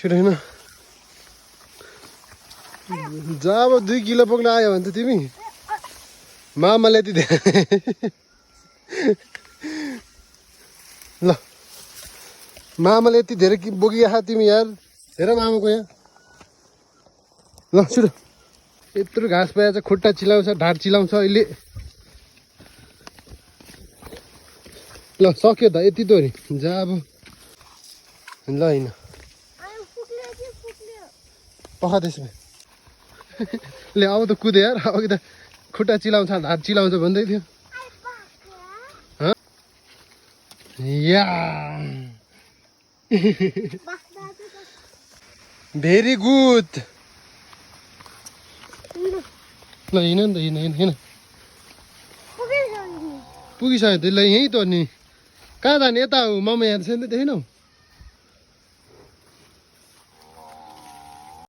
छिटो हिँड जब 2 किलो पुग्न आयो भने त तिमी मामाले यति ल मामाले यति धेरै बोकिया तिमी यार हेर मामाको यहाँ ल छिटो यत्रो घाँस पाएछ खुट्टा चिलाउँछ ढाड चिलाउँछ अहिले ल सक्यो त यति त हो नि जा अब ल होइन पख त्यसमा ले अब त कुदे यार अघि त खुट्टा चिलाउँछ ढाड चिलाउँछ भन्दै थियो या भेरी गुड ल हिँड नि त हिँड पुगिसक्यो त ल यहीँ त हो नि कहाँ जाने यता हो मम्मी यहाँ छैन त हिँडौ